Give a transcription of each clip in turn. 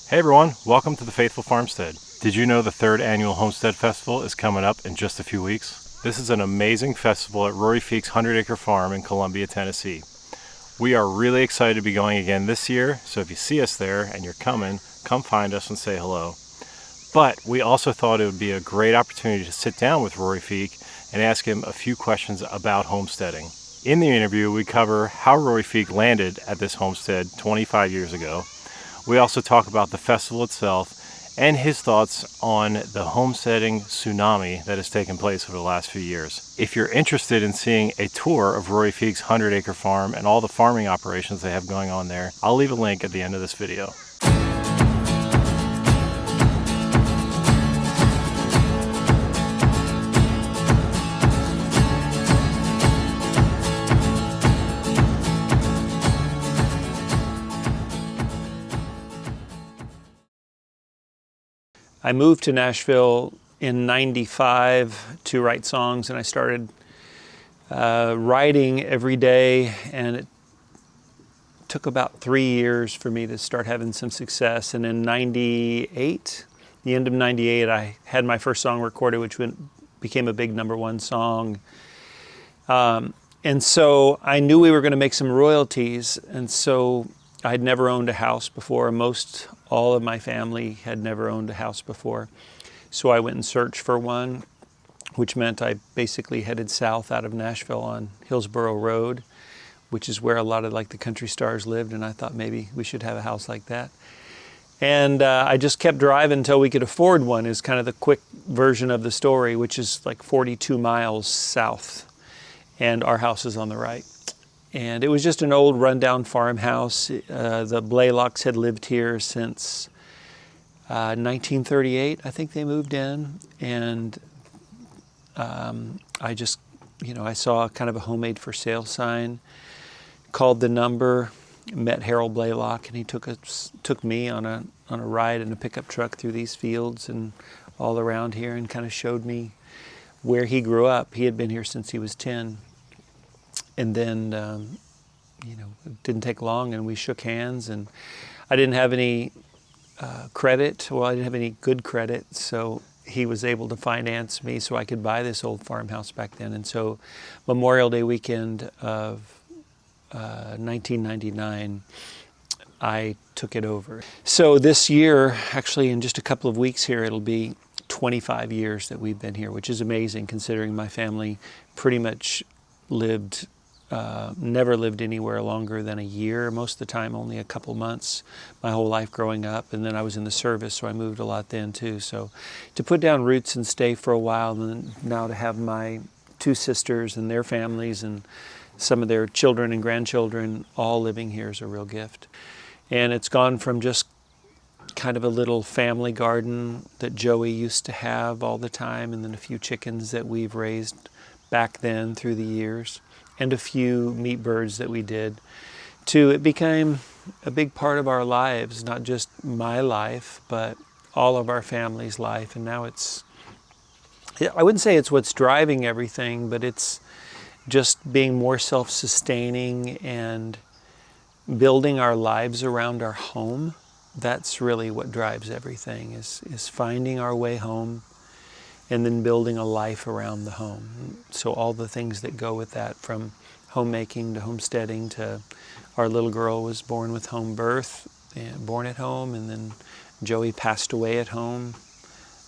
Hey everyone, welcome to the Faithful Farmstead. Did you know the third annual Homestead Festival is coming up in just a few weeks? This is an amazing festival at Rory Feek's 100-acre farm in Columbia, Tennessee. We are really excited to be going again this year, so if you see us there and you're coming, come find us and say hello. But we also thought it would be a great opportunity to sit down with Rory Feek and ask him a few questions about homesteading. In the interview, we cover how Rory Feek landed at this homestead 25 years ago. We also talk about the festival itself and his thoughts on the homesteading tsunami that has taken place over the last few years. If you're interested in seeing a tour of Rory Feek's 100-acre farm and all the farming operations they have going on there, I'll leave a link at the end of this video. I moved to Nashville in '95 to write songs, and I started writing every day, and it took about 3 years for me to start having some success. And in '98, the end of '98, I had my first song recorded, which became a big #1 song. And so I knew we were going to make some royalties, and so I'd never owned a house before. All of my family had never owned a house before. So I went and searched for one, which meant I basically headed south out of Nashville on Hillsborough Road, which is where a lot of the country stars lived, and I thought maybe we should have a house like that. And I just kept driving until we could afford one, is kind of the quick version of the story, which is like 42 miles south, and our house is on the right. And it was just an old rundown farmhouse. The Blaylocks had lived here since 1938. I think they moved in. And I just, I saw kind of a homemade for sale sign, called the number, met Harold Blaylock, and he took me on a ride in a pickup truck through these fields and all around here, and kind of showed me where he grew up. He had been here since he was 10. And then, it didn't take long, and we shook hands, and I didn't have any credit. Well, I didn't have any good credit, so he was able to finance me so I could buy this old farmhouse back then. And so Memorial Day weekend of 1999, I took it over. So this year, actually in just a couple of weeks here, it'll be 25 years that we've been here, which is amazing considering my family pretty much never lived anywhere longer than a year. Most of the time, only a couple months, my whole life growing up. And then I was in the service, so I moved a lot then too. So to put down roots and stay for a while, and then now to have my 2 sisters and their families and some of their children and grandchildren all living here is a real gift. And it's gone from just kind of a little family garden that Joey used to have all the time, and then a few chickens that we've raised back then through the years, and a few meat birds that we did, to it became a big part of our lives, not just my life, but all of our family's life. And now I wouldn't say it's what's driving everything, but it's just being more self-sustaining and building our lives around our home. That's really what drives everything, is finding our way home, and then building a life around the home. So all the things that go with that, from homemaking to homesteading to our little girl was born with home birth, and born at home, and then Joey passed away at home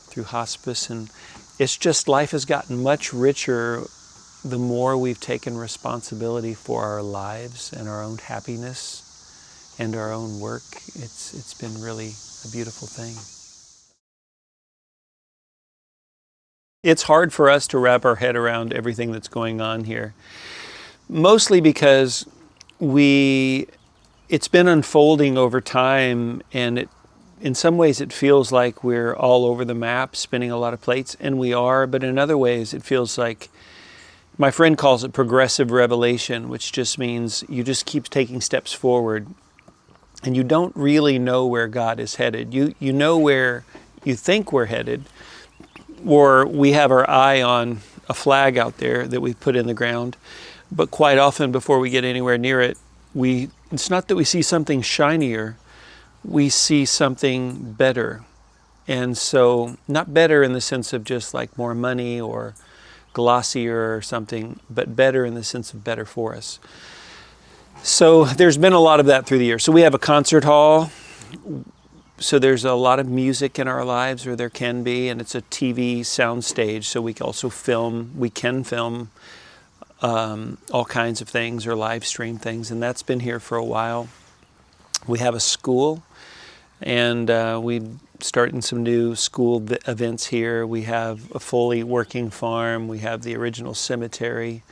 through hospice. And it's just, life has gotten much richer the more we've taken responsibility for our lives and our own happiness and our own work. It's been really a beautiful thing. It's hard for us to wrap our head around everything that's going on here, mostly because it's been unfolding over time, and in some ways it feels like we're all over the map, spinning a lot of plates, and we are, but in other ways it feels like, my friend calls it progressive revelation, which just means you just keep taking steps forward, and you don't really know where God is headed. You know where you think we're headed, or we have our eye on a flag out there that we've put in the ground. But quite often, before we get anywhere near it, it's not that we see something shinier, we see something better. And so, not better in the sense of just like more money or glossier or something, but better in the sense of better for us. So there's been a lot of that through the years. So we have a concert hall. So there's a lot of music in our lives, or there can be, and it's a TV sound stage. So we can also film. We can film all kinds of things or live stream things, and that's been here for a while. We have a school, and we're starting some new school events here. We have a fully working farm. We have the original cemetery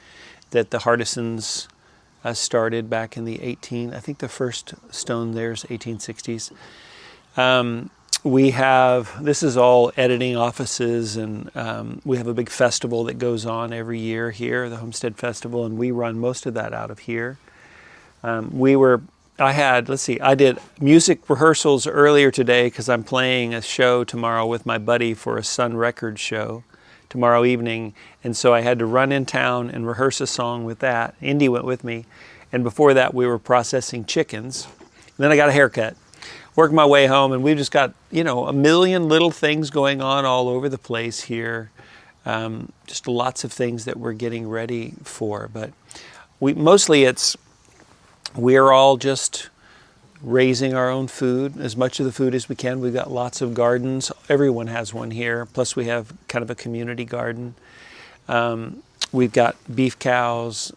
that the Hardisons started back in the I think the first stone there is 1860s. We have, this is all editing offices, and we have a big festival that goes on every year here, the Homestead Festival, and we run most of that out of here. I did music rehearsals earlier today because I'm playing a show tomorrow with my buddy for a Sun Records show tomorrow evening, and so I had to run in town and rehearse a song with that. Indy went with me, and before that we were processing chickens. And then I got a haircut, worked my way home, and we've just got, a million little things going on all over the place here. Just lots of things that we're getting ready for, but we're all just raising our own food, as much of the food as we can. We've got lots of gardens. Everyone has one here. Plus we have kind of a community garden. We've got beef cows,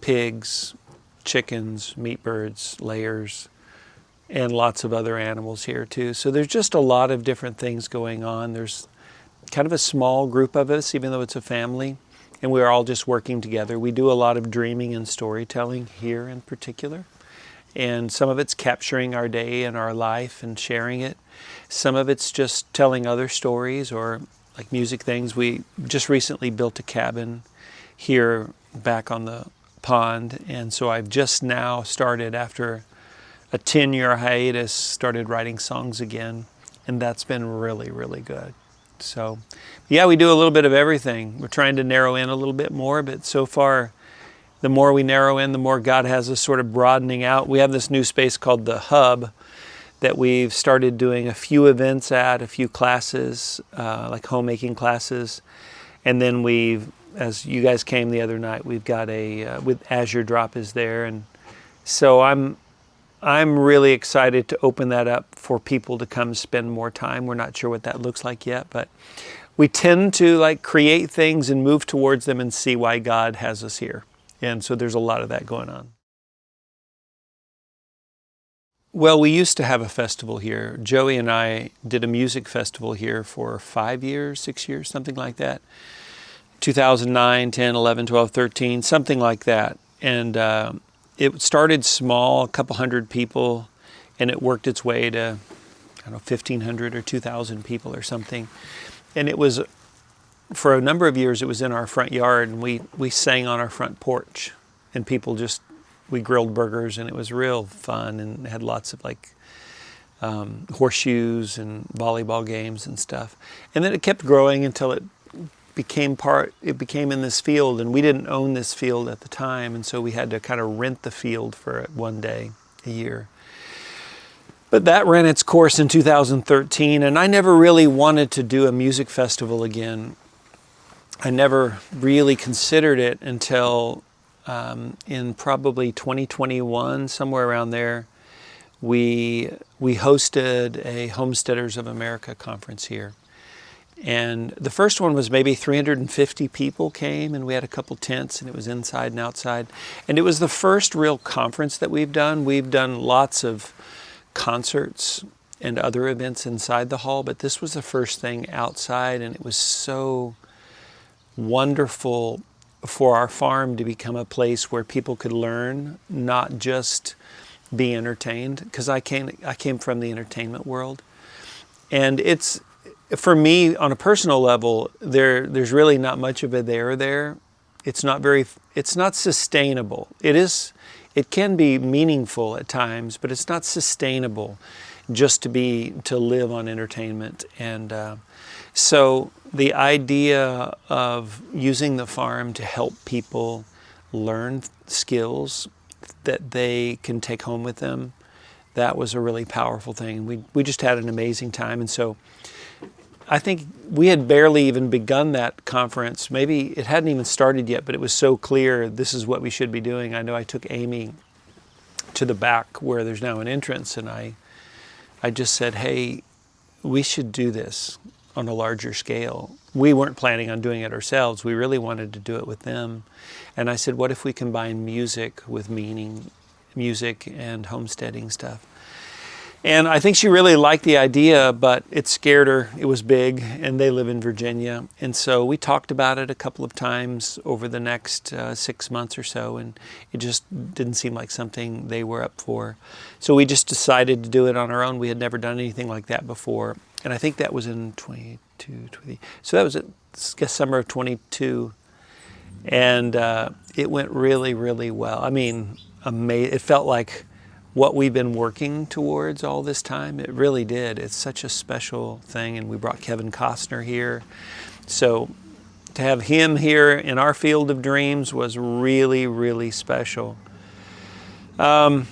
pigs, chickens, meat birds, layers, and lots of other animals here too. So there's just a lot of different things going on. There's kind of a small group of us, even though it's a family, and we're all just working together. We do a lot of dreaming and storytelling here in particular. And some of it's capturing our day and our life and sharing it. Some of it's just telling other stories or like music things. We just recently built a cabin here back on the pond. And so I've just now started, after a 10-year hiatus, started writing songs again. And that's been really, really good. So yeah, we do a little bit of everything. We're trying to narrow in a little bit more, but so far, the more we narrow in, the more God has us sort of broadening out. We have this new space called the Hub that we've started doing a few events at, a few classes, like homemaking classes. And then as you guys came the other night, we've got with Azure Drop is there. And so I'm really excited to open that up for people to come spend more time. We're not sure what that looks like yet, but we tend to create things and move towards them and see why God has us here. And so there's a lot of that going on. Well, we used to have a festival here. Joey and I did a music festival here for 5 years, 6 years, something like that. 2009, 10, 11, 12, 13, something like that. And it started small, a couple hundred people, and it worked its way to, 1,500 or 2,000 people or something. And it was, for a number of years, it was in our front yard, and we sang on our front porch, and we grilled burgers, and it was real fun, and had lots of horseshoes and volleyball games and stuff. And then it kept growing until it became in this field, and we didn't own this field at the time, and so we had to kind of rent the field for one day a year. But that ran its course in 2013, and I never really wanted to do a music festival again. I never really considered it until in probably 2021, somewhere around there, we hosted a Homesteaders of America conference here. And the first one was maybe 350 people came, and we had a couple tents, and it was inside and outside. And it was the first real conference that we've done. We've done lots of concerts and other events inside the hall, but this was the first thing outside, and it was so wonderful for our farm to become a place where people could learn, not just be entertained, because I came from the entertainment world. And it's, for me, on a personal level, there's really not much of a there. It's not sustainable. It can be meaningful at times, but it's not sustainable just to live on entertainment. And so the idea of using the farm to help people learn skills that they can take home with them, that was a really powerful thing. We just had an amazing time. And so I think we had barely even begun that conference. Maybe it hadn't even started yet, but it was so clear this is what we should be doing. I know I took Amy to the back where there's now an entrance, and I just said, hey, we should do this on a larger scale. We weren't planning on doing it ourselves. We really wanted to do it with them. And I said, what if we combine music with meaning, music and homesteading stuff? And I think she really liked the idea, but it scared her. It was big, and they live in Virginia. And so we talked about it a couple of times over the next 6 months or so, and it just didn't seem like something they were up for. So we just decided to do it on our own. We had never done anything like that before. And I think that was in 20. So that was, I guess, summer of 22. And it went really, really well. I mean, it felt like what we've been working towards all this time. It really did. It's such a special thing. And we brought Kevin Costner here. So to have him here in our field of dreams was really, really special. And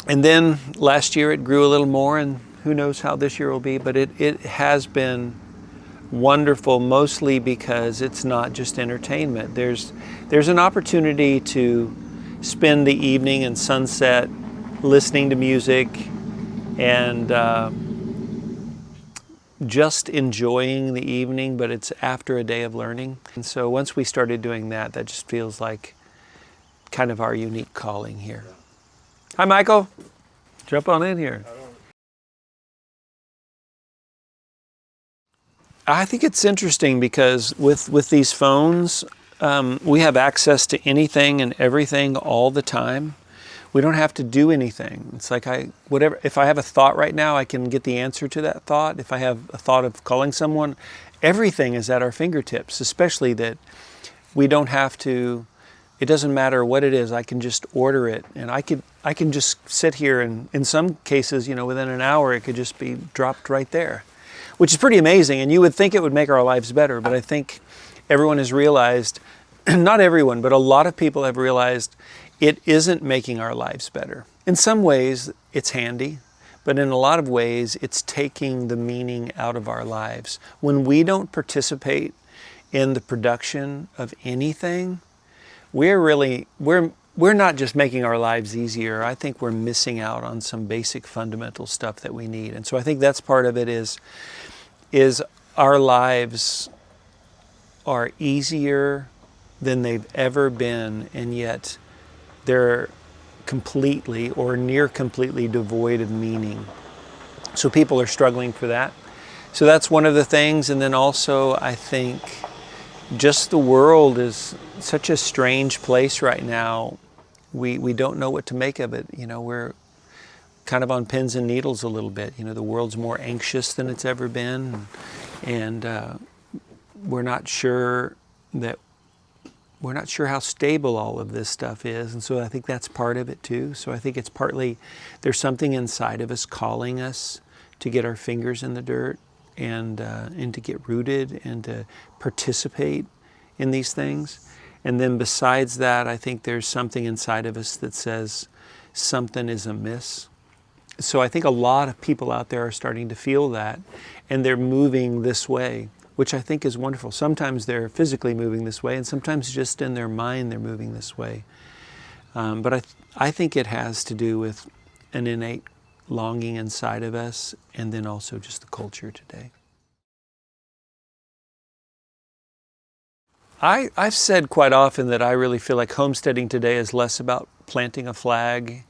then last year it grew a little more, and who knows how this year will be, but it has been wonderful, mostly because it's not just entertainment. There's an opportunity to spend the evening and sunset listening to music and just enjoying the evening, but it's after a day of learning. And so once we started doing that, that just feels like kind of our unique calling here. Hi, Michael. Jump on in here. I think it's interesting because with these phones, we have access to anything and everything all the time. We don't have to do anything. It's like if I have a thought right now, I can get the answer to that thought. If I have a thought of calling someone, everything is at our fingertips, especially that we don't have to, it doesn't matter what it is, I can just order it. And I can just sit here, and in some cases, within an hour, it could just be dropped right there, which is pretty amazing. And you would think it would make our lives better, but I think everyone has realized, not everyone, but a lot of people have realized it isn't making our lives better. In some ways, it's handy, but in a lot of ways, it's taking the meaning out of our lives. When we don't participate in the production of anything, we're not just making our lives easier. I think we're missing out on some basic fundamental stuff that we need. And so I think that's part of it is our lives are easier than they've ever been, and yet they're completely or near completely devoid of meaning. So people are struggling for that. So that's one of the things. And then also I think just the world is such a strange place right now. We don't know what to make of it. We're kind of on pins and needles a little bit. The world's more anxious than it's ever been. And we're not sure how stable all of this stuff is. And so I think that's part of it too. So I think it's partly there's something inside of us calling us to get our fingers in the dirt and to get rooted and to participate in these things. And then besides that, I think there's something inside of us that says something is amiss. So I think a lot of people out there are starting to feel that, and they're moving this way, which I think is wonderful. Sometimes they're physically moving this way, and sometimes just in their mind they're moving this way. But I think it has to do with an innate longing inside of us, and then also just the culture today. I've said quite often that I really feel like homesteading today is less about planting a flag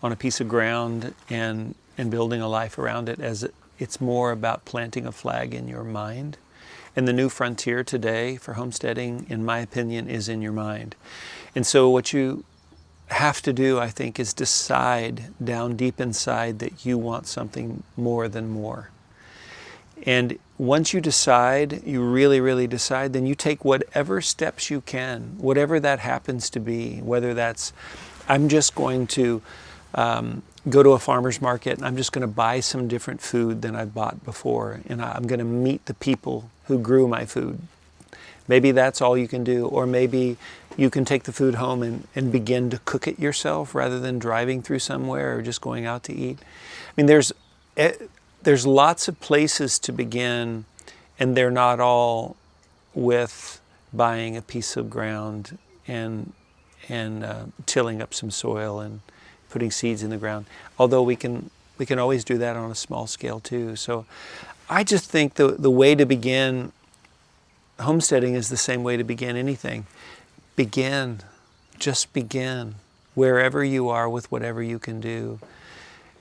on a piece of ground and building a life around it, as it's more about planting a flag in your mind. And the new frontier today for homesteading, in my opinion, is in your mind. And so what you have to do, I think, is decide down deep inside that you want something more than more. And once you decide, you really, really decide, then you take whatever steps you can, whatever that happens to be, whether that's, I'm just going to go to a farmer's market and I'm just going to buy some different food than I've bought before, and I'm going to meet the people who grew my food. Maybe that's all you can do, or maybe you can take the food home and begin to cook it yourself rather than driving through somewhere or just going out to eat. I mean, there's lots of places to begin, and they're not all with buying a piece of ground and tilling up some soil and putting seeds in the ground. Although we can always do that on a small scale too. So I just think the way to begin homesteading is the same way to begin anything. Just begin wherever you are with whatever you can do.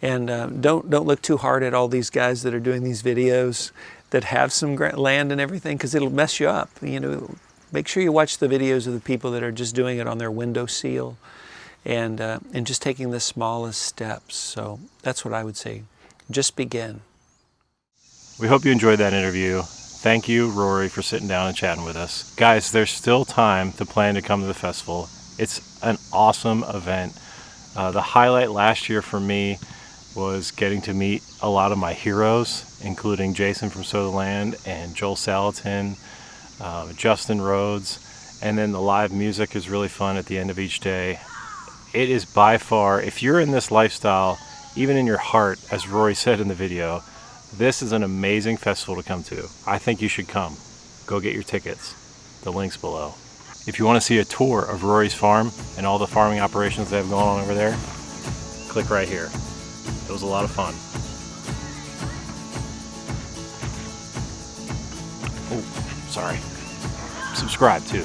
And don't look too hard at all these guys that are doing these videos that have some land and everything, because it'll mess you up. You know, make sure you watch the videos of the people that are just doing it on their windowsill and just taking the smallest steps. So that's what I would say. Just begin. We hope you enjoyed that interview. Thank you, Rory, for sitting down and chatting with us. Guys, there's still time to plan to come to the festival. It's an awesome event. The highlight last year for me was getting to meet a lot of my heroes, including Jason from Sow the Land and Joel Salatin, Justin Rhodes, and then the live music is really fun at the end of each day. It is by far, if you're in this lifestyle, even in your heart, as Rory said in the video, this is an amazing festival to come to. I think you should come. Go get your tickets. The link's below. If you want to see a tour of Rory's farm and all the farming operations they have going on over there, click right here. It was a lot of fun. Oh, sorry. Subscribe too.